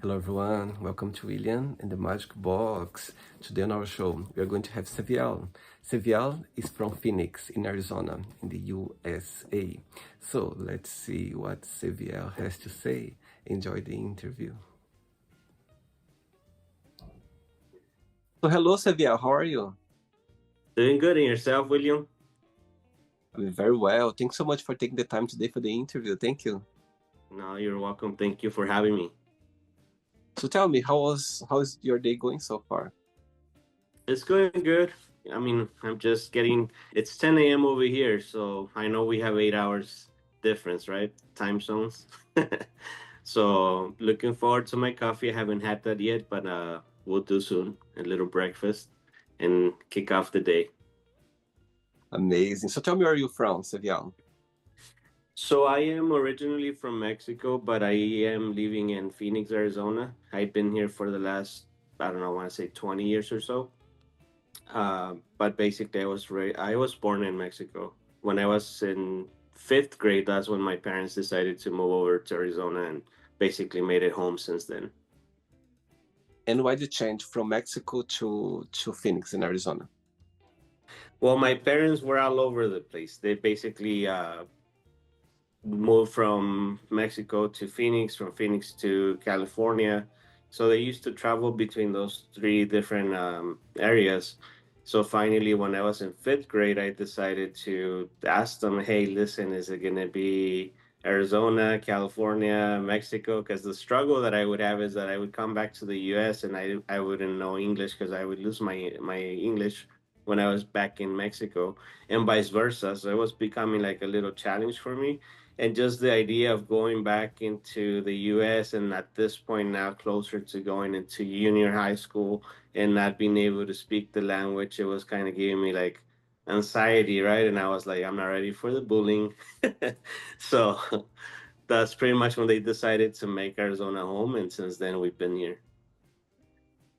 Hello everyone, welcome to William and the Magic Box. Today on our show, we are going to have Sebiel. Sebiel is from Phoenix in Arizona in the USA. So let's see what Sebiel has to say. Enjoy the interview. So hello Sebiel, how are you? Doing good in yourself, William? I'm very well. Thanks so much for taking the time today for the interview. Thank you. No, you're welcome. Thank you for having me. So tell me, how is your day going so far? It's going good. I mean, I'm just getting it's 10 a.m. over here, so I know we have 8 hours difference, right? Time zones. So looking forward to my coffee. I haven't had that yet, but we'll do soon. A little breakfast and kick off the day. Amazing. So tell me, where are you from, Sebiel? So I am originally from Mexico, but I am living in Phoenix, Arizona. I've been here for the last, I don't know, I want to say 20 years or so. But basically, I was born in Mexico. When I was in fifth grade, that's when my parents decided to move over to Arizona and basically made it home since then. And why did you change from Mexico to Phoenix in Arizona? Well, my parents were all over the place. They basically moved from Mexico to Phoenix, from Phoenix to California. So they used to travel between those three different areas. So finally, when I was in fifth grade, I decided to ask them, hey, listen, is it going to be Arizona, California, Mexico? Because the struggle that I would have is that I would come back to the US and I wouldn't know English because I would lose my English when I was back in Mexico and vice versa. So it was becoming like a little challenge for me, and just the idea of going back into the US and at this point now closer to going into junior high school and not being able to speak the language, it was kind of giving me like anxiety, right? And I was like, I'm not ready for the bullying. So that's pretty much when they decided to make Arizona home, and since then we've been here.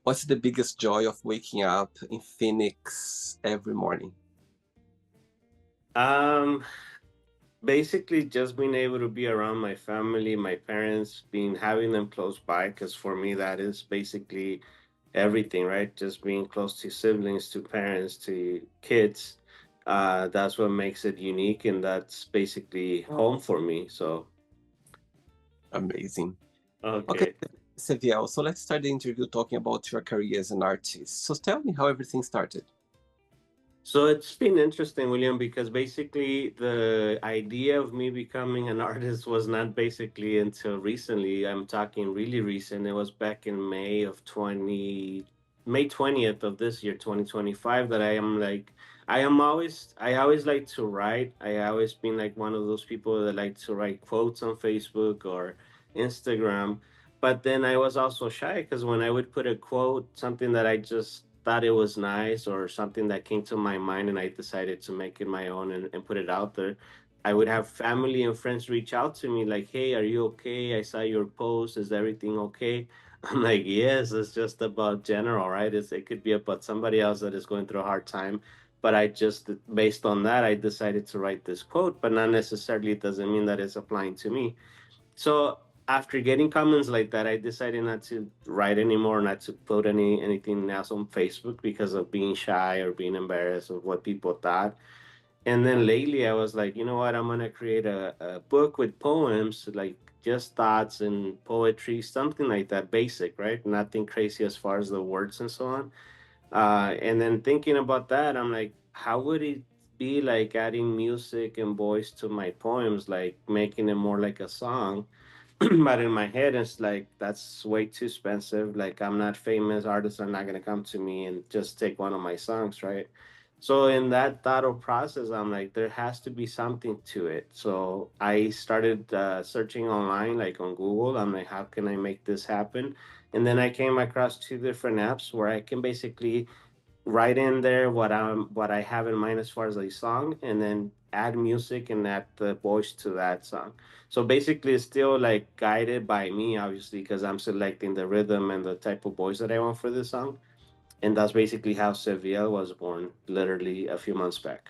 What's the biggest joy of waking up in Phoenix every morning? um Basically just being able to be around my family, my parents, being having them close by, because for me that is basically everything, right? Just being close to siblings, to parents, to kids. That's what makes it unique, and that's basically home for me. So Amazing. Okay, okay. Seviel, so let's start the interview talking about your career as an artist. So tell me how everything started. So it's been interesting, William, because basically the idea of me becoming an artist was not basically until recently. I'm talking really recent. It was back in May 20th of this year, 2025, that I always like to write. I always been like one of those people that like to write quotes on Facebook or Instagram. But then I was also shy because when I would put a quote, something that I just thought it was nice or something that came to my mind and I decided to make it my own and put it out there, I would have family and friends reach out to me like, hey, are you okay? I saw your post. Is everything okay? I'm like, yes, it's just about general, right? It could be about somebody else that is going through a hard time. But I just, based on that, I decided to write this quote, but not necessarily it doesn't mean that it's applying to me. So after getting comments like that, I decided not to write anymore, not to put anything else on Facebook because of being shy or being embarrassed of what people thought. And then lately, I was like, you know what? I'm gonna create a book with poems, like just thoughts and poetry, something like that, basic, right? Nothing crazy as far as the words and so on. And then thinking about that, I'm like, how would it be like adding music and voice to my poems, like making it more like a song? But in my head, it's like that's way too expensive. Like I'm not famous, artists are not gonna come to me and just take one of my songs, right? So in that thought of process, I'm like, there has to be something to it. So I started searching online, like on Google. I'm like, how can I make this happen? And then I came across two different apps where I can basically write in there what I have in mind as far as a song, and then add music and add the voice to that song. So basically, it's still like guided by me, obviously, because I'm selecting the rhythm and the type of voice that I want for this song. And that's basically how Seviel was born, literally a few months back.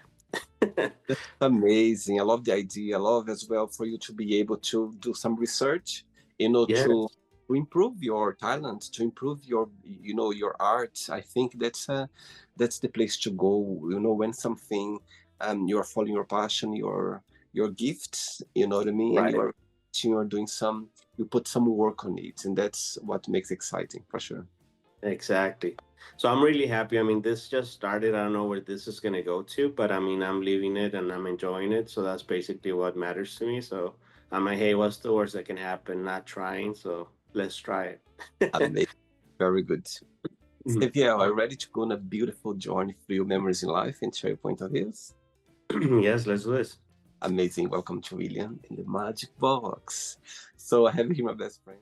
That's amazing. I love the idea. I love as well for you to be able to do some research, Yeah. to improve your talent, to improve your, your art. I think that's the place to go. When something, you're following your passion, your gifts, you know what I mean, and Right. you're doing you put some work on it, and that's what makes exciting for sure. Exactly. So I'm really happy. I mean, this just started. I don't know where this is going to go to, but I mean, I'm leaving it and I'm enjoying it. So that's basically what matters to me. So I'm like, hey, what's the worst that can happen? Not trying. So let's try it. Amazing, very good. Mhm. Sevier, are you ready to go on a beautiful journey through your memories in life and share your point of views? Yes, let's do this. Amazing. Welcome to William in the Magic Box. So I have here my best friend.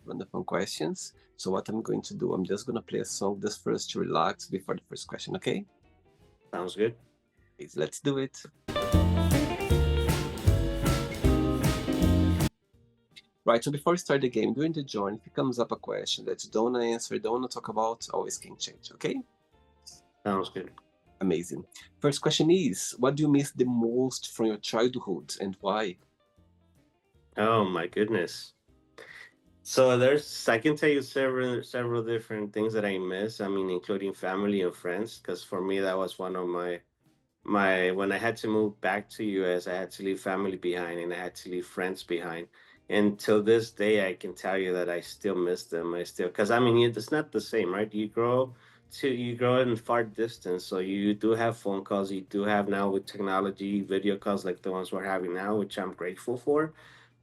Wonderful questions. So what I'm going to do, I'm just going to play a song just first to relax before the first question, okay? Sounds good. Please, let's do it. Right, so before we start the game, during the journey, if it comes up a question that you don't want to answer, don't want to talk about, always can change, okay? Sounds good. Amazing. First question is, what do you miss the most from your childhood and why? Oh my goodness. So I can tell you several different things that I miss. I mean, including family and friends, because for me that was one of my when I had to move back to US, I had to leave family behind and I had to leave friends behind. And till this day, I can tell you that I still miss them. I still, because I mean, it's not the same, right? You grow in far distance, so you do have phone calls. You do have now with technology, video calls like the ones we're having now, which I'm grateful for.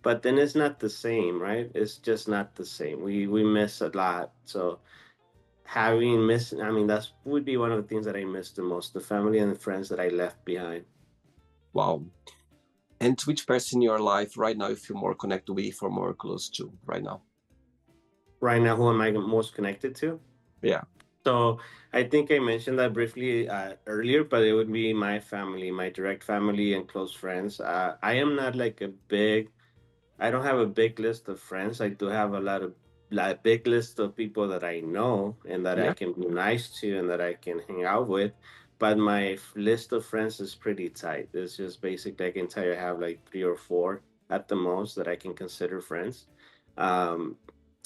But then it's not the same, right? It's just not the same. We miss a lot. So having missed, I mean, that's would be one of the things that I miss the most, the family and the friends that I left behind. Wow. And to which person in your life right now you feel more connected with or more close to right now? Right now, who am I most connected to? Yeah. So I think I mentioned that briefly earlier, but it would be my family, my direct family and close friends. I am not like I don't have a big list of friends. I do have a lot of like big list of people that I know and that I Yeah. can be nice to and that I can hang out with. But my list of friends is pretty tight. It's just basically I can tell you I have like three or four at the most that I can consider friends. Um,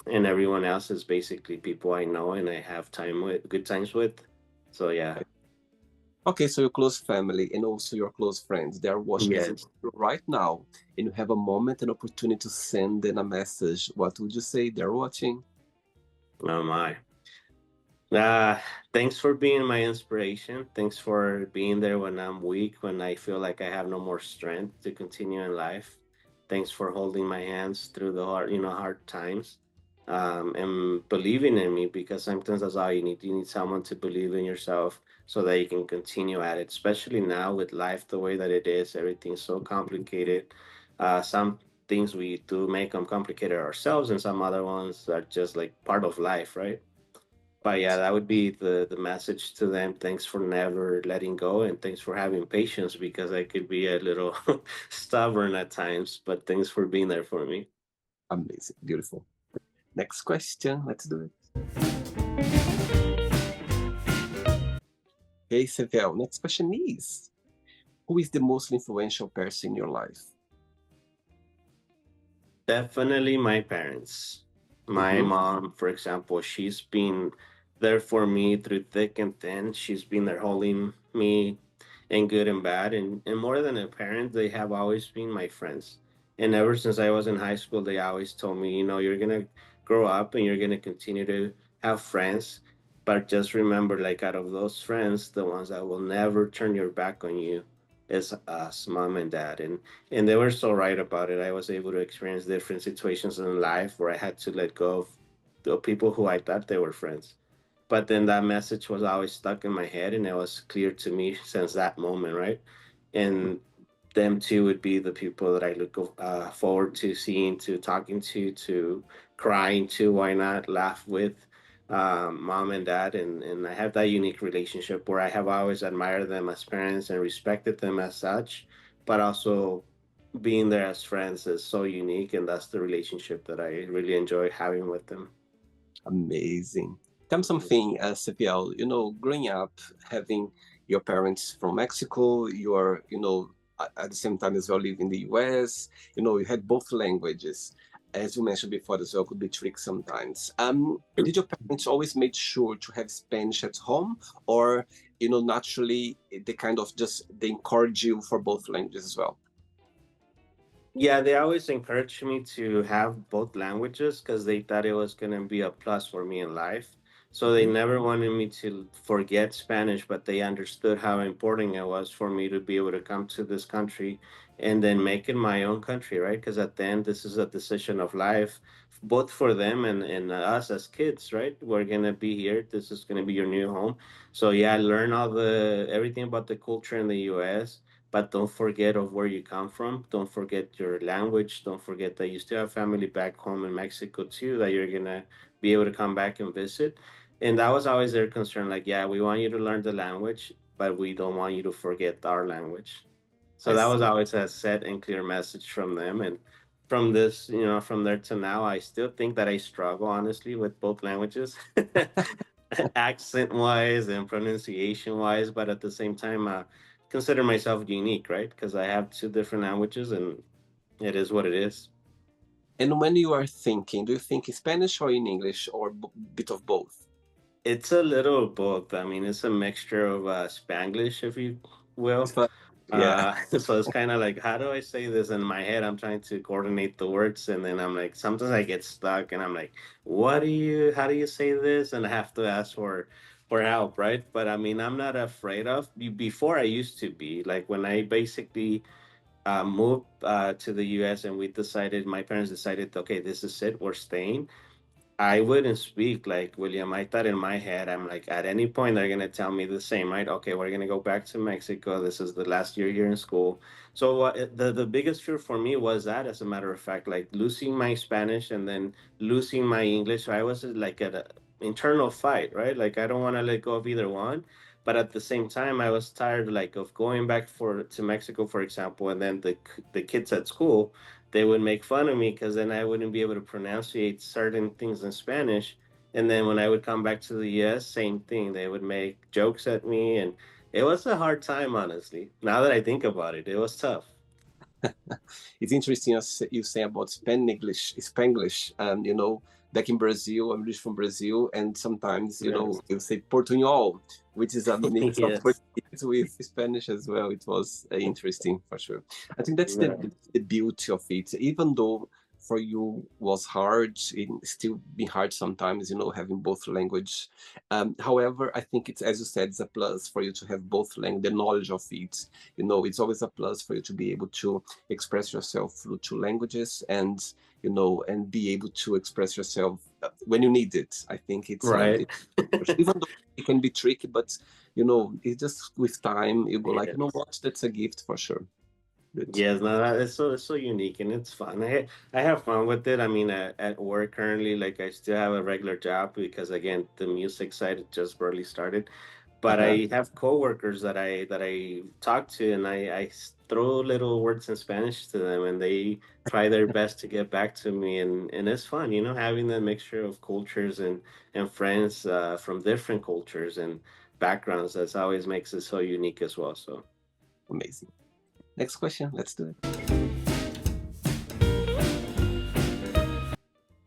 and everyone else is basically people I know and I have time with, good times with. So yeah, Okay, so your close family and also your close friends, they are watching this yes. interview right now, and you have a moment and opportunity to send them a message. What would you say they're watching? Oh my. Uh, Thanks for being my inspiration. Thanks for being there when I'm weak, when I feel like I have no more strength to continue in life. Thanks for holding my hands through the hard times, and believing in me because sometimes that's all you need. You need someone to believe in yourself so that you can continue at it. Especially now with life the way that it is, everything's so complicated. Some things we do make them complicated ourselves, and some other ones are just like part of life, right? But yeah, Right. that would be the message to them. Thanks for never letting go, and thanks for having patience because I could be a little stubborn at times. But thanks for being there for me. Amazing. Beautiful. Next question. Let's do it. Okay, Sevel. Next question is, who is the most influential person in your life? Definitely my parents. My Mm-hmm. mom, for example, she's been there for me through thick and thin. She's been there holding me in good and bad. And more than a parent, they have always been my friends. And ever since I was in high school, they always told me, you're going to grow up and you're going to continue to have friends. But just remember, like, out of those friends, the ones that will never turn your back on you is us, mom and dad. And they were so right about it. I was able to experience different situations in life where I had to let go of the people who I thought they were friends. But then that message was always stuck in my head, and it was clear to me since that moment, right? And them too would be the people that I look forward to seeing, to talking to crying to. Why not laugh with mom and dad? And I have that unique relationship where I have always admired them as parents and respected them as such, but also being there as friends is so unique, and that's the relationship that I really enjoy having with them. Amazing. Tell me something, Sepiel, growing up, having, your parents from Mexico, you are, at the same time as well live in the US, you had both languages. As you mentioned before as well, could be tricky sometimes. Did your parents always make sure to have Spanish at home, or naturally they kind of just they encourage you for both languages as well? Yeah, they always encouraged me to have both languages because they thought it was going to be a plus for me in life. So they Hmm. never wanted me to forget Spanish, but they understood how important it was for me to be able to come to this country and then make it my own country, right? Because at the end, this is a decision of life, both for them and us as kids, right? We're going to be here. This is going to be your new home. So yeah, learn everything about the culture in the US, but don't forget of where you come from. Don't forget your language. Don't forget that you still have family back home in Mexico too, that you're gonna be able to come back and visit. And that was always their concern. Like, yeah, we want you to learn the language, but we don't want you to forget our language. So I that was see. always a set and clear message from them. And from this, from there to now, I still think that I struggle honestly with both languages, accent wise and pronunciation wise. But at the same time, consider myself unique, right? Because I have two different languages, and it is what it is. And when you are thinking, do you think in Spanish or in English or bit of both? It's a little of both. I mean, it's a mixture of Spanglish, if you It's will. fun. Yeah. So it's kind of like, how do I say this in my head? I'm trying to coordinate the words, and then I'm like, sometimes I get stuck, and I'm like, how do you say this? And I have to ask for help, right? But I mean, I'm not afraid of. Before I used to be like when I basically moved to the U.S. and my parents decided, okay, this is it, we're staying. I wouldn't speak like William. I thought in my head, I'm like, at any point, they're going to tell me the same, right? Okay, we're going to go back to Mexico. This is the last year here in school. So, the biggest fear for me was that, as a matter of fact, like losing my Spanish and then losing my English. So I was like at an internal fight, right? Like, I don't want to let go of either one. But at the same time, I was tired, like, of going back to Mexico, for example, and then the kids at school, they would make fun of me because then I wouldn't be able to pronunciate certain things in Spanish. And then when I would come back to the US, same thing. They would make jokes at me, and it was a hard time, honestly. Now that I think about it, it was tough. It's interesting as you say about Spanglish. Back in Brazil, I'm originally from Brazil, and sometimes, Yeah. you say Portunhol, which is a mix of Yes. Portuguese with Spanish as well. It was interesting for sure. I think that's the, Right. the, the beauty of it. Even though for you was hard, it still be hard sometimes, having both language. However, I think it's, as you said, it's a plus for you to have both language, the knowledge of it. It's always a plus for you to be able to express yourself through two languages, and be able to express yourself when you need it. I think Right. even though it can be tricky, but it's just with time you go like, Yes. what, that's a gift for sure. Good. Yes, no, it's so unique and it's fun. I have fun with it. I mean, at work currently, like I still have a regular job because again, the music side just barely started. But Uh-huh. I have coworkers that I talk to, and I throw little words in Spanish to them, and they try their best to get back to me, and it's fun, having that mixture of cultures and friends from different cultures and backgrounds. That's always makes it so unique as well. So. Amazing. Next question, let's do it.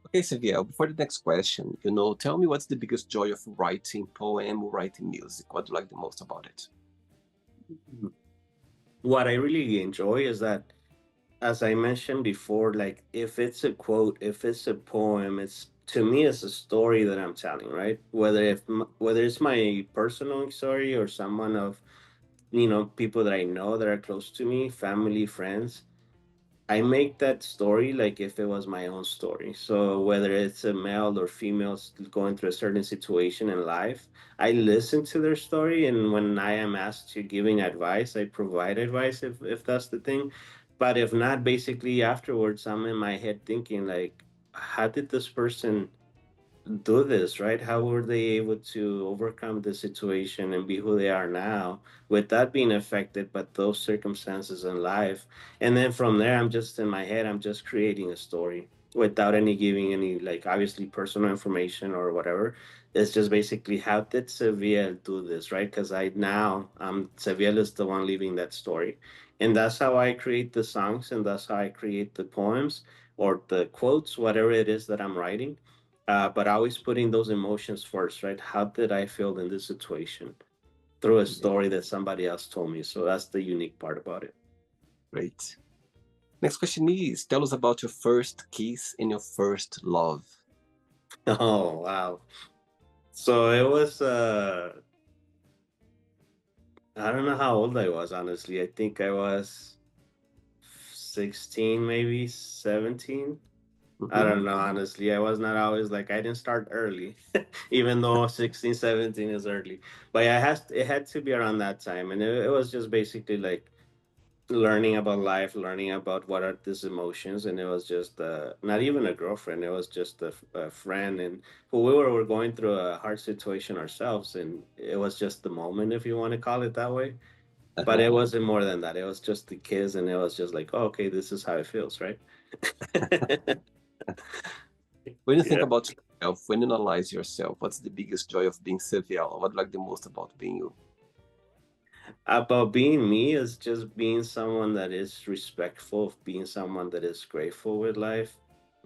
Okay, Seviel, before the next question, tell me what's the biggest joy of writing poem or writing music? What do you like the most about it? What I really enjoy is that, as I mentioned before, like if it's a quote, if it's a poem, it's to me it's a story that I'm telling, right? Whether it's my personal story or someone of people that I know that are close to me, family, friends. I make that story like if it was my own story. So whether it's a male or female going through a certain situation in life, I listen to their story, and when I am asked to giving advice, I provide advice if that's the thing. But if not, basically afterwards, I'm in my head thinking like, how did this person do this, right? How were they able to overcome the situation and be who they are now without being affected by those circumstances in life? And then from there, I'm just in my head, I'm just creating a story without any giving any, like, obviously personal information or whatever. It's just basically how did Sebiel do this, right? Because I now Sebiel is the one leaving that story, and that's how I create the songs, and that's how I create the poems or the quotes, whatever it is that I'm writing. But always putting those emotions first, right? How did I feel in this situation through a story that somebody else told me? So that's the unique part about it. Great. Next question is, tell us about your first kiss and your first love. Oh wow! So it was I don't know how old I was, honestly. I think I was 16, maybe 17. I Mm-hmm. don't know, honestly. I was not always like, I didn't start early, even though 16, 17 is early. But it had to be around that time. And it was just basically like learning about life, learning about what are these emotions. And it was just not even a girlfriend, it was just a friend. And who were going through a hard situation ourselves. And it was just the moment, if you want to call it that way. But Uh-huh. it wasn't more than that. It was just the kids, and it was just like, oh, okay, this is how it feels, right? When you think Yeah. about yourself, when you analyze yourself, what's the biggest joy of being Sevial? What do you like the most about being you? About being me is just being someone that is respectful, of being someone that is grateful with life,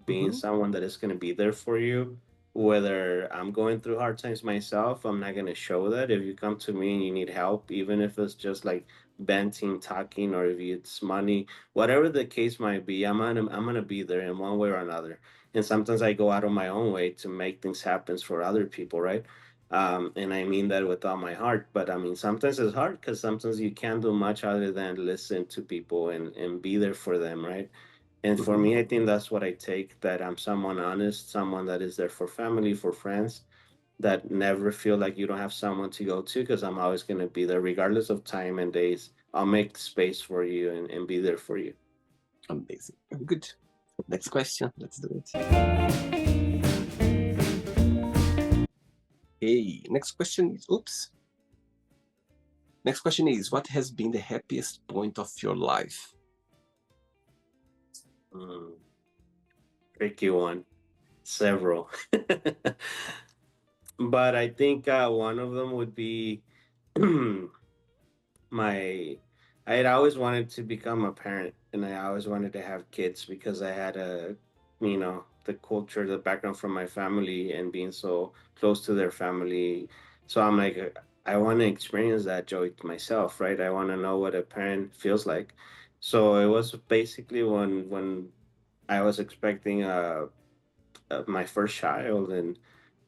being Mm-hmm. someone that is going to be there for you. Whether I'm going through hard times myself, I'm not going to show that. If you come to me and you need help, even if it's just like venting, talking, or if it's money, whatever the case might be, I'm gonna be there in one way or another. And sometimes I go out of my own way to make things happen for other people, right? And I mean that with all my heart. But I mean, sometimes it's hard because sometimes you can't do much other than listen to people and be there for them, right? And for Mm-hmm. me, I think that's what I take, that I'm someone honest, someone that is there for family, for friends, that never feel like you don't have someone to go to because I'm always going to be there, regardless of time and days. I'll make space for you and be there for you. Amazing. Very good. Next question. Let's do it. Hey, next question is, oops. Next question is, what has been the happiest point of your life? Mm, tricky one. Several. But I think one of them would be my I had always wanted to become a parent, and I always wanted to have kids because I had the culture, the background from my family and being so close to their family. So I'm like, I want to experience that joy myself, right? I want to know what a parent feels like. So it was basically when I was expecting my first child, and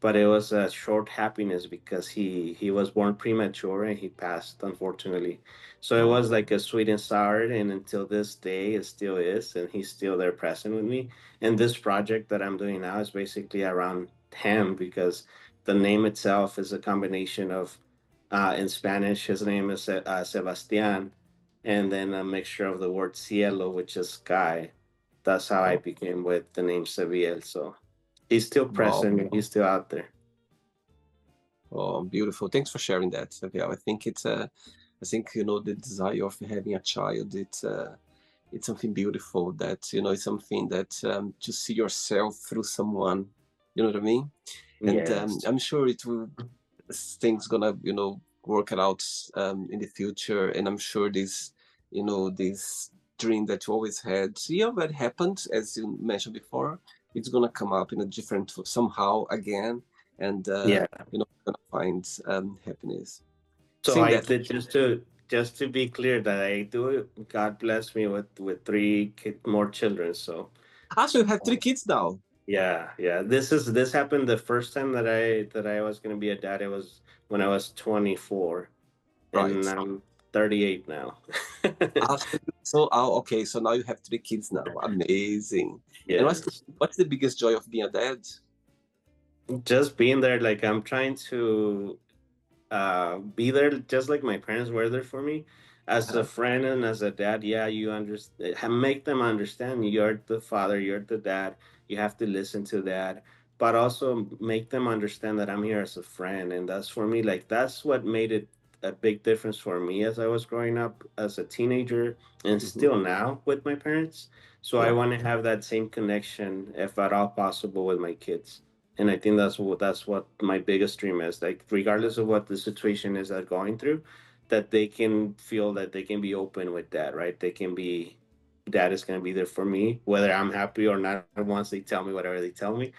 but it was a short happiness because he was born premature and he passed, unfortunately. So it was Oh, like a sweet and sour, and until this day it still is, and he's still there present with me. And this project that I'm doing now is basically around him because the name itself is a combination of in Spanish his name is Sebastian, and then a mixture of the word cielo, which is sky. That's how I oh, became with the name Sebiel. So he's still wow. present. He's still out there. Oh, beautiful. Thanks for sharing that, Savia. I think I think, the desire of having a child, it's something beautiful that, it's something that to see yourself through someone, you know what I mean? And Yes. I'm sure it will, things gonna, work it out in the future. And I'm sure this dream that you always had, yeah, that happened, as you mentioned before, it's gonna come up in a different somehow again. And, Yeah. gonna find happiness. So Saying I that, did just to be clear that I do. God bless me with more children. So so you have 3 kids now, yeah, yeah. This happened the first time that I was gonna be a dad. It was when I was 24, and right? I'm 38 now. Okay, so now you have 3 kids now. Amazing. And what's the, Yes. what's the biggest joy of being a dad? Just being there, like I'm trying to be there just like my parents were there for me as a Uh-huh. friend and as a dad. Yeah, you understand, make them understand you're the father, you're the dad, you have to listen to that, but also make them understand that I'm here as a friend. And that's for me, like that's what made it a big difference for me as I was growing up as a teenager and Hmm. still now with my parents. So I Yeah. want to have that same connection, if at all possible, with my kids. And I think that's what my biggest dream is. Like regardless of what the situation is they're going through, that they can feel that they can be open with that, right? They can be dad is going to be there for me, whether I'm happy or not. Once they tell me whatever they tell me,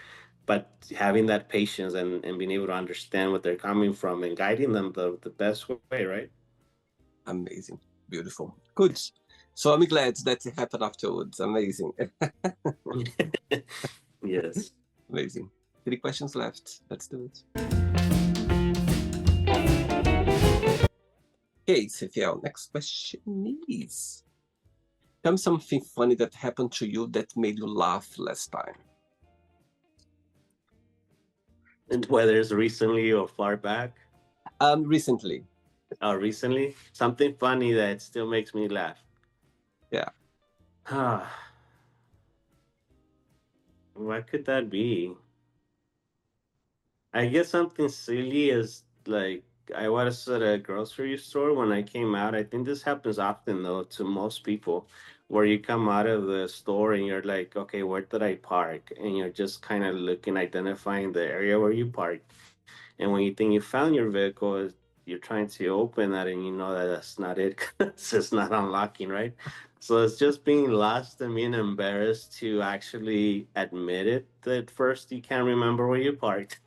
but having that patience and being able to understand what they're coming from and guiding them the best way, right? Amazing. Beautiful. Good. So I'm glad that it happened afterwards. Amazing. Yes. Amazing. 3 questions left. Let's do it. Okay, Sefiel, next question is, tell me something funny that happened to you that made you laugh last time. And whether it's recently or far back, Recently. or recently, something funny that still makes me laugh. Yeah. What could that be? I guess something silly is like I was at a grocery store when I came out. I think this happens often though to most people, where you come out of the store and you're like, okay, where did I park? And you're just kind of looking, identifying the area where you parked. And when you think you found your vehicle, you're trying to open that and you know that that's not it because it's not unlocking, right? So it's just being lost and being embarrassed to actually admit it that first you can't remember where you parked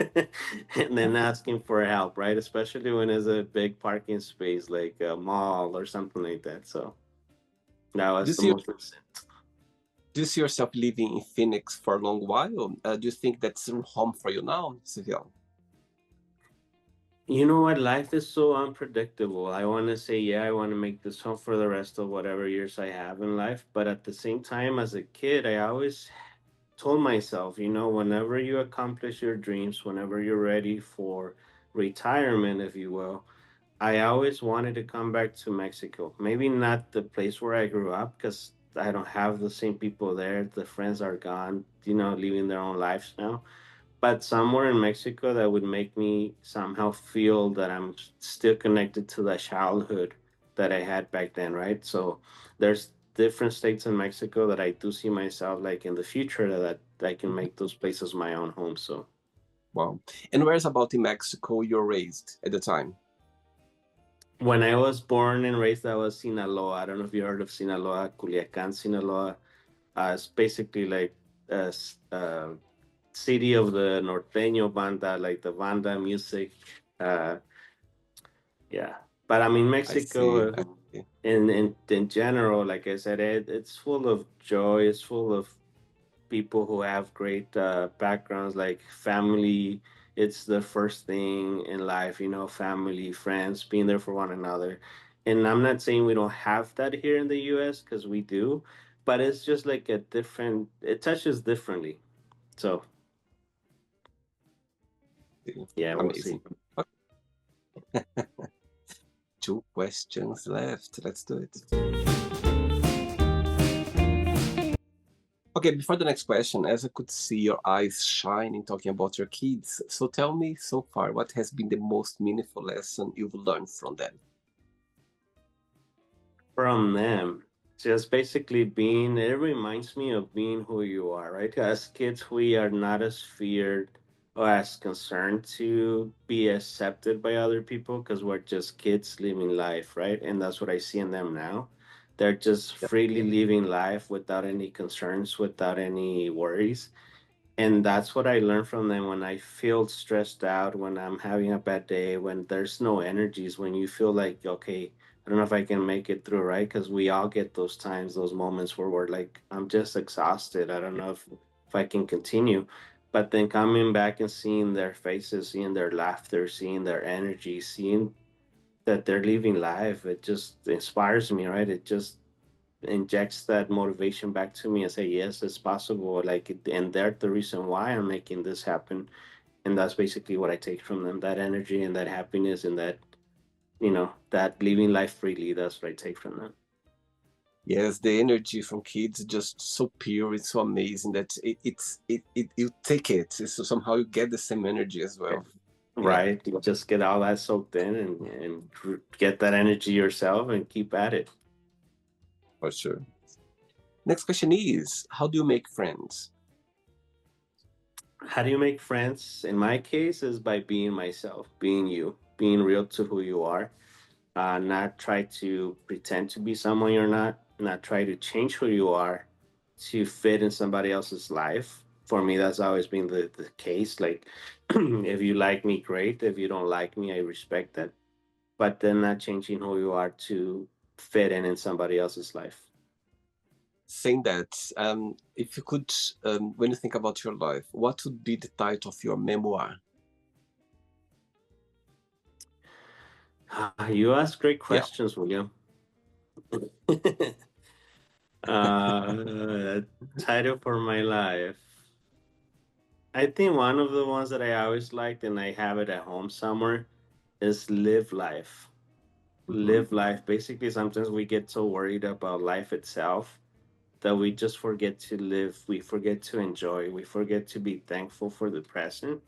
and then asking for help, right? Especially when it's a big parking space like a mall or something like that. So that Do was you the see, most recent. do you see yourself living in Phoenix for a long while? Do you think that's home for you now, Sefiel? You know what? Life is so unpredictable. I want to say, yeah, I want to make this home for the rest of whatever years I have in life. But at the same time, as a kid, I always told myself, whenever you accomplish your dreams, whenever you're ready for retirement, if you will, I always wanted to come back to Mexico. Maybe not the place where I grew up because I don't have the same people there. The friends are gone, living their own lives now, but somewhere in Mexico that would make me somehow feel that I'm still connected to the childhood that I had back then, right? So there's different states in Mexico that I do see myself like in the future that I can make those places my own home. So Wow. And where's about in Mexico you're raised at the time? when I was born and raised, I was Sinaloa. I don't know if you heard of Sinaloa, Culiacan, Sinaloa. It's basically like a city of the norteño banda, like the banda music. Uh, Yeah, but I mean I see. Mexico, I see. in general, like I said, it's full of joy. It's full of people who have great backgrounds, like family. It's the first thing in life, family, friends, being there for one another. And I'm not saying we don't have that here in the U.S. because we do, but it's just like a different. It touches differently. So yeah, we'll see. Amazing. Okay. 2 questions left. Let's do it. Okay, before the next question, as I could see your eyes shining talking about your kids, so tell me so far, what has been the most meaningful lesson you've learned from them? From them, just basically being, it reminds me of being who you are, right? As kids, we are not as feared or as concerned to be accepted by other people because we're just kids living life, right? And that's what I see in them now. They're just Yeah. freely living life without any concerns, without any worries. And that's what I learned from them when I feel stressed out, when I'm having a bad day, when there's no energies, when you feel like, okay, I don't know if I can make it through, right? Because we all get those times, those moments where we're like, I'm just exhausted. I don't know if I can continue. But then coming back and seeing their faces, seeing their laughter, seeing their energy, seeing that they're living life, it just inspires me, right? It just injects that motivation back to me and say, yes, it's possible. Like, and they're the reason why I'm making this happen. And that's basically what I take from them, that energy and that happiness and that, that living life freely. That's what I take from them. Yes, the energy from kids is just so pure, it's so amazing that you take it. So somehow you get the same energy as Yeah. well. Yeah, Right. You just get all that soaked in and get that energy yourself and keep at it. for sure. Next question is, how do you make friends? How do you make friends? In my case, is by being myself, being you, being real to who you are. Not try to pretend to be someone you're not try to change who you are to fit in somebody else's life. For me, that's always been the case. Like, if you like me, great. If you don't like me, I respect that. But then not changing who you are to fit in somebody else's life. Saying that, if you could, when you think about your life, what would be the title of your memoir? You ask great Yeah. questions, William. Title for my life. I think one of the ones that I always liked, and I have it at home somewhere, is live life. Mm-hmm. Live life. Basically, sometimes we get so worried about life itself that we just forget to live. We forget to enjoy. We forget to be thankful for the present.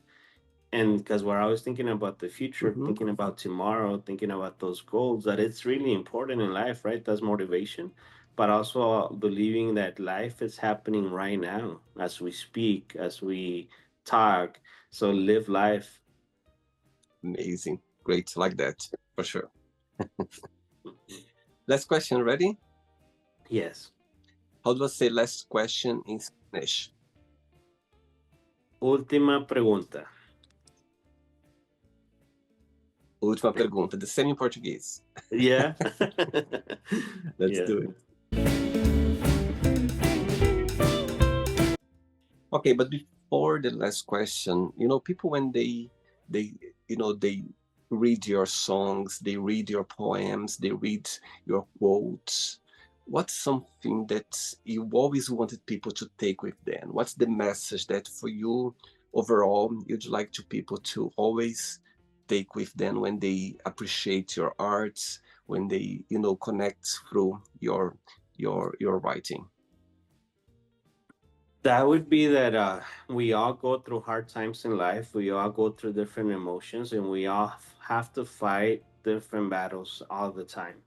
And because we're always thinking about the future, Mm-hmm. thinking about tomorrow, thinking about those goals, that it's really important in life, right? That's motivation. But also believing that life is happening right now as we speak, as we talk. So live life. Amazing. Great. Like that, for sure. Last question, ready? Yes. How do I say last question in Spanish? Última pregunta. Última pergunta. The same in Portuguese. Yeah. Let's Yeah. do it. Okay, but before the last question, people when they they read your songs, they read your poems, they read your quotes. What's something that you always wanted people to take with them? What's the message that for you overall you'd like to people to always take with them when they appreciate your art, when they connect through your writing? That would be that we all go through hard times in life. We all go through different emotions, and we all have to fight different battles all the time.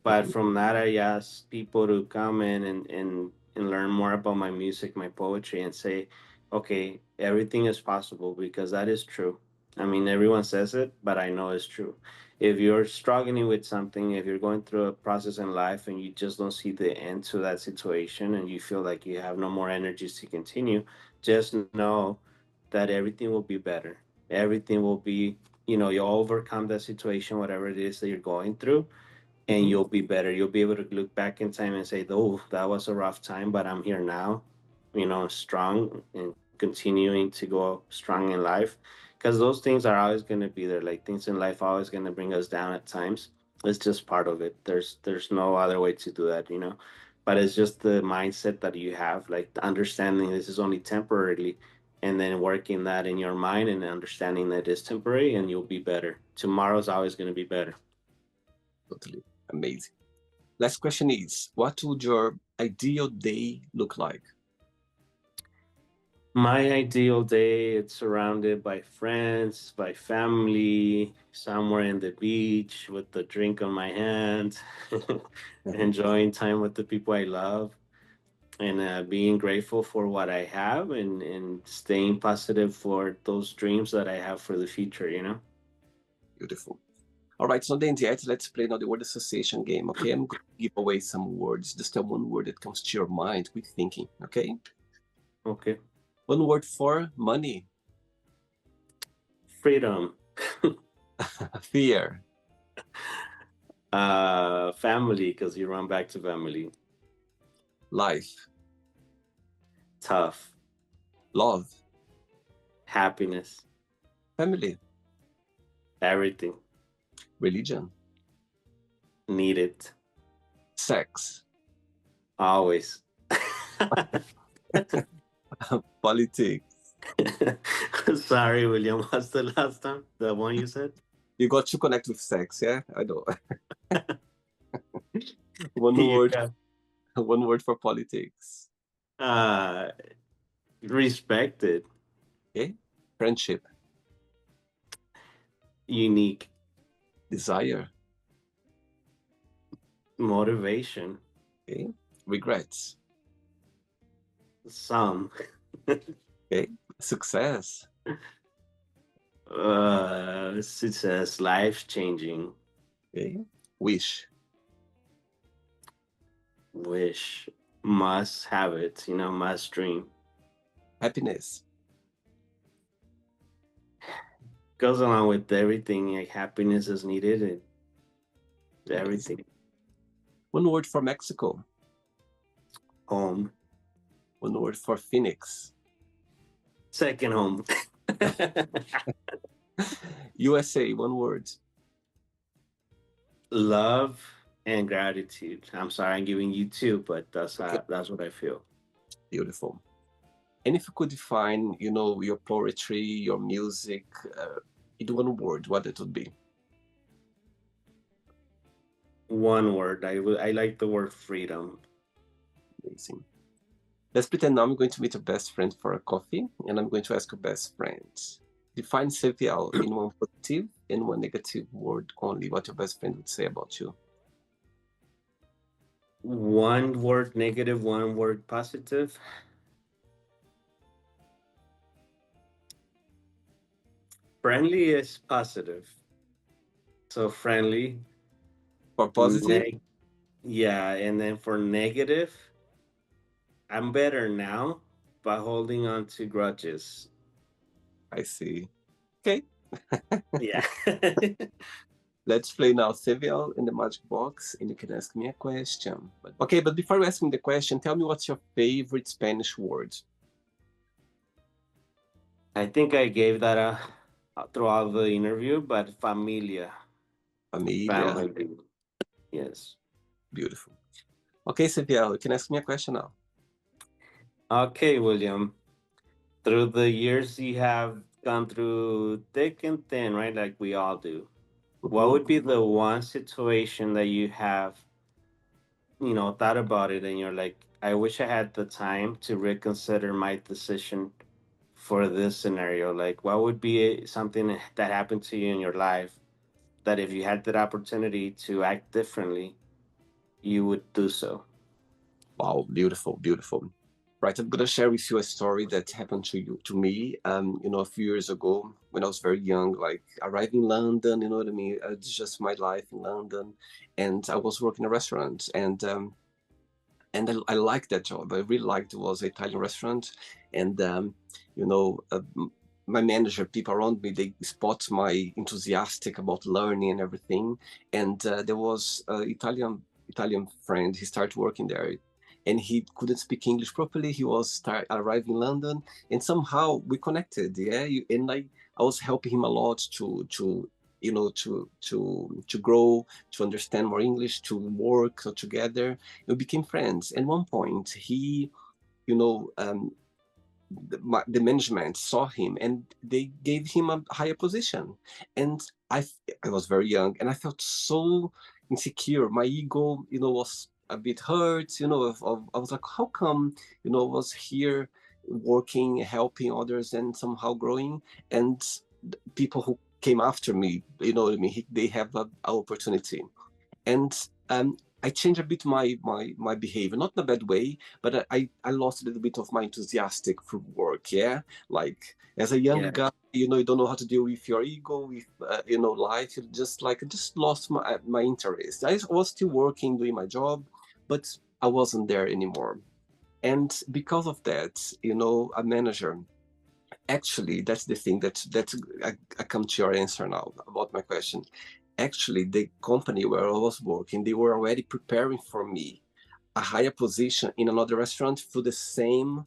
But Mhm. from that, I ask people to come in and learn more about my music, my poetry, and say, okay, everything is possible because that is true. I mean, everyone says it, but I know it's true. If you're struggling with something, if you're going through a process in life and you just don't see the end to that situation and you feel like you have no more energies to continue, just know that everything will be better. Everything will be, you'll overcome that situation, whatever it is that you're going through, and Mhm. you'll be better. You'll be able to look back in time and say, "Oh, that was a rough time, but I'm here now, strong and continuing to go strong in life." Because those things are always going to be there. Like things in life are always going to bring us down at times. It's just part of it. There's no other way to do that. But it's just the mindset that you have, like the understanding this is only temporarily, and then working that in your mind and understanding that it's temporary, and you'll be better. Tomorrow's always going to be better. Totally amazing. Last question is, what would your ideal day look like? My ideal day, it's surrounded by friends, by family, somewhere in the beach with the drink on my hand, enjoying time with the people I love, and being grateful for what I have, and staying positive for those dreams that I have for the future. Beautiful. All right, so then yet, let's play now the word association game, okay? I'm going to give away some words. Just tell one word that comes to your mind. Quick thinking, okay? Okay. One word for money. Freedom. Fear. Family, because you run back to family. Life. Tough. Love. Happiness. Family. Everything. Religion. Needed. Sex. Always. Politics. Sorry, William. What's the last time? The one you said? You got to connect with sex, yeah? I know. One You word, got one word for politics. uh respected, Okay? Friendship. unique, Desire. motivation, Okay? Regrets. some. Okay? Success. Success, life changing. Okay. Wish. Wish, must have it, must dream. Happiness. Goes along with everything, like happiness is needed and Amazing. everything. One word for Mexico. Home. One word for Phoenix. Second home. USA. One word. Love and gratitude. I'm sorry I'm giving you two, but Okay. that's what I feel. Beautiful. And if you could define, your poetry, your music, in one word, what it would be? One word. I like the word freedom. Amazing. Let's pretend now I'm going to meet your best friend for a coffee, and I'm going to ask your best friend. Define Sebiel in one positive and one negative word only, what your best friend would say about you. One word negative, one word positive. Friendly is positive. So friendly. For positive, Yeah, and then for negative, I'm better now by holding on to grudges. I see. Okay, Yeah. let's play now Sebiel in the magic box, and you can ask me a question. But before you ask me the question, tell me what's your favorite Spanish word? I think I gave that throughout the interview, but familia, Familia. family. Yes. Beautiful. Okay, Sebiel, you can ask me a question now. Okay, William. Through the years, you have gone through thick and thin, right? Like we all do. What Mhm. would be the one situation that you have, thought about it and you're like, I wish I had the time to reconsider my decision for this scenario? Like, what would be something that happened to you in your life that if you had that opportunity to act differently, you would do so? Wow, beautiful, beautiful. Right, I'm gonna share with you a story that happened to me, a few years ago when I was very young, like arriving in London, you know what I mean? It's just my life in London, and I was working in a restaurant, and I liked that job. I really liked it. Was an Italian restaurant, and you know, uh, my manager, people around me, they spot my enthusiastic about learning and everything. And there was an Italian friend. He started working there, and he couldn't speak English properly. He was arriving in London, and somehow we connected. Yeah, and I was helping him a lot to to grow, to understand more English, to work together. We became friends. At one point, he, you know, the management saw him and they gave him a higher position. And I was very young and I felt so insecure. My ego, was a bit hurt. I was like, how come, I was here working, helping others, and somehow growing, and people who came after me, you know what I mean? They have an opportunity. And I changed a bit my behavior, not in a bad way, but I lost a little bit of my enthusiastic for work. Yeah, like as a young Yeah. guy, you don't know how to deal with your ego, with life. You just like I just lost my interest. I was still working, doing my job, but I wasn't there anymore. And because of that, a manager. Actually, that's the thing I come to your answer now about my question. Actually, the company where I was working, they were already preparing for me a higher position in another restaurant for the same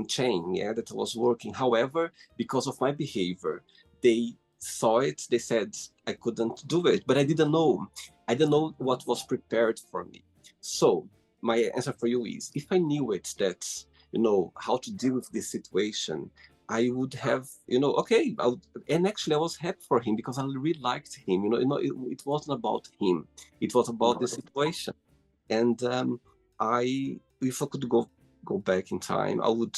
chain, yeah, that I was working. However, because of my behavior, they saw it. They said I couldn't do it, but I didn't know. I didn't know what was prepared for me. So my answer for you is, if I knew it, that how to deal with this situation, I would have, okay. And actually, I was happy for him because I really liked him. It wasn't about him; it was about the situation. And if I could go back in time, I would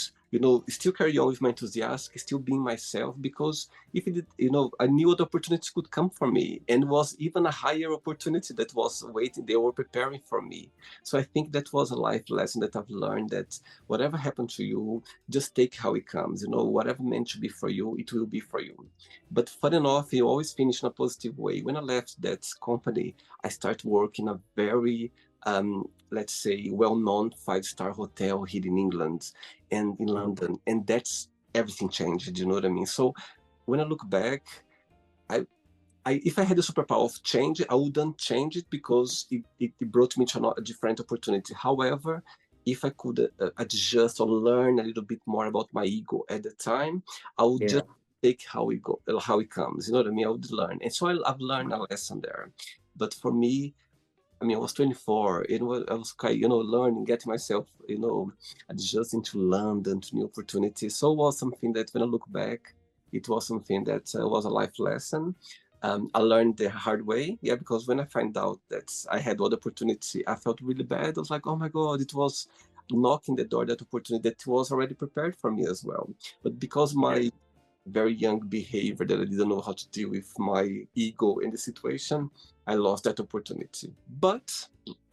still carry on with my enthusiasm, still being myself, because if it did, I knew the opportunities could come for me, and was even a higher opportunity that was waiting. They were preparing for me. So I think that was a life lesson that I've learned, that whatever happened to you, just take how it comes. Whatever meant to be for you, it will be for you. But fun enough, you always finish in a positive way. When I left that company, I started working a very let's say, well-known five-star hotel here in England and in London, and that's everything changed. You know what I mean? So when I look back, I, if I had the superpower of change, I wouldn't change it, because it brought me to a different opportunity. However, if I could adjust or learn a little bit more about my ego at the time, I would Yeah. just take how it comes. You know what I mean? I would learn, and so I've learned a lesson there. But for me, I mean, I was 24, and I was quite, learning, getting myself, adjusting to London, to new opportunities. So it was something that, when I look back, it was something that was a life lesson. I learned the hard way, yeah, because when I find out that I had other opportunity, I felt really bad. I was like, oh my God, it was knocking the door, that opportunity that was already prepared for me as well. But because Yeah. my very young behavior, that I didn't know how to deal with my ego in the situation, I lost that opportunity. But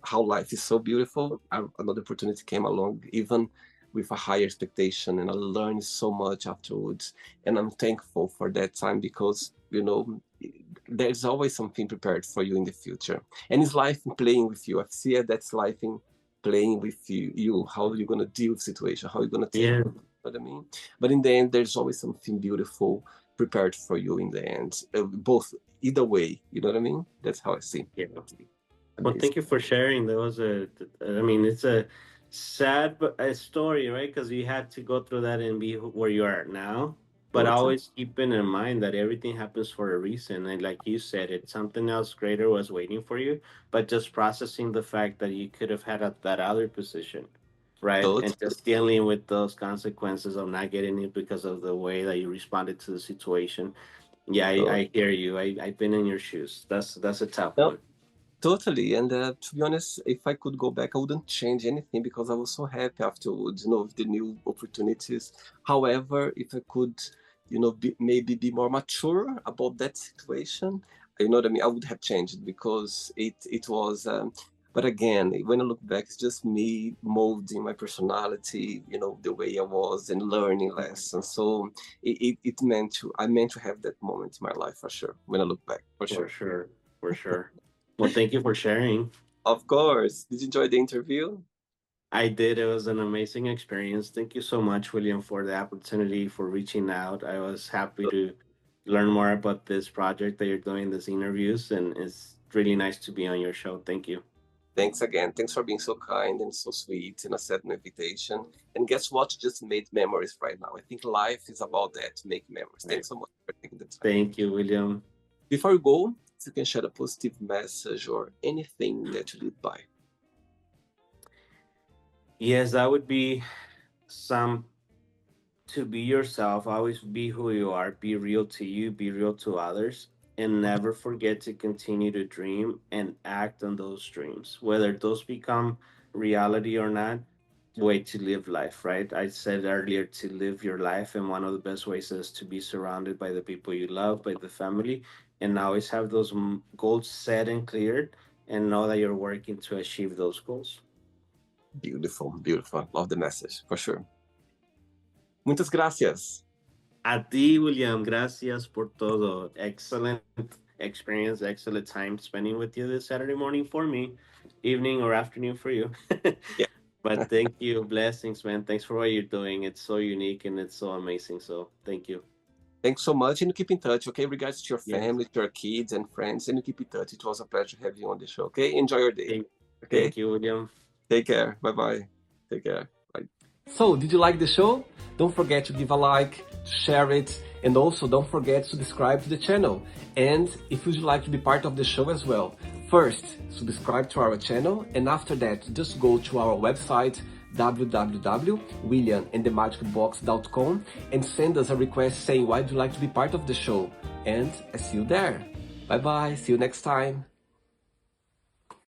how life is so beautiful, another opportunity came along, even with a higher expectation, and I learned so much afterwards. And I'm thankful for that time, because, there's always something prepared for you in the future. And it's life in playing with you. I see it, that's life in playing with you, how you're going to deal with situation, how you're going to take Yeah. what I mean. But in the end, there's always something beautiful prepared for you in the end. Both, either way, you know what I mean? That's how I see. Yeah. Well, Amazing. thank you for sharing. That was I mean, it's a sad a story, right? Because you had to go through that and be where you are now. But Totally. always keeping in mind that everything happens for a reason. And like you said, it's something else greater was waiting for you. But just processing the fact that you could have had that other position, right? Totally. And just dealing with those consequences of not getting it because of the way that you responded to the situation. Yeah, Totally. I hear you. I've been in your shoes. That's a tough No, one. totally. And to be honest, if I could go back, I wouldn't change anything, because I was so happy afterwards, with the new opportunities. However, if I could, maybe be more mature about that situation, you know what I mean, I would have changed, because it was. But again, when I look back, it's just me molding my personality, the way I was, and learning lessons. So I meant to have that moment in my life, for sure. When I look back, for For sure. sure. For sure. Well, thank you for sharing. Of course. Did you enjoy the interview? I did. It was an amazing experience. Thank you so much, William, for the opportunity for reaching out. I was happy to learn more about this project that you're doing, these interviews, and it's really nice to be on your show. Thank you. Thanks again. Thanks for being so kind and so sweet and accepting my invitation. And guess what? Just made memories right now. I think life is about that, make memories. Right. Thanks so much for taking the time. Thank you, William. Before you go, if you can share a positive message or anything that you live by. Yes, that would be some to be yourself, always be who you are, be real to you, be real to others, and never forget to continue to dream and act on those dreams, whether those become reality or not. Way to live life, right? I said earlier to live your life, and one of the best ways is to be surrounded by the people you love, by the family, and always have those goals set and cleared, and know that you're working to achieve those goals. Beautiful, beautiful. Love the message, for sure. Muchas gracias. A ti, William, gracias por todo. Excellent experience, excellent time spending with you this Saturday morning for me, evening or afternoon for you. Yeah. But thank you. Blessings, man. Thanks for what you're doing. It's so unique and it's so amazing. So thank you. Thanks so much, and keep in touch, okay? Regards to your Yes. family, to your kids and friends, and you keep in touch. It was a pleasure having you on the show, okay? Enjoy your day, Thank, okay? thank you, William. Take care. Bye-bye. Take care. Bye. So, did you like the show? Don't forget to give a like, to share it, and also don't forget to subscribe to the channel. And if you'd like to be part of the show as well, first, subscribe to our channel, and after that, just go to our website, www.williamandthemagicbox.com, and send us a request saying why you'd like to be part of the show. And I see you there. Bye-bye. See you next time.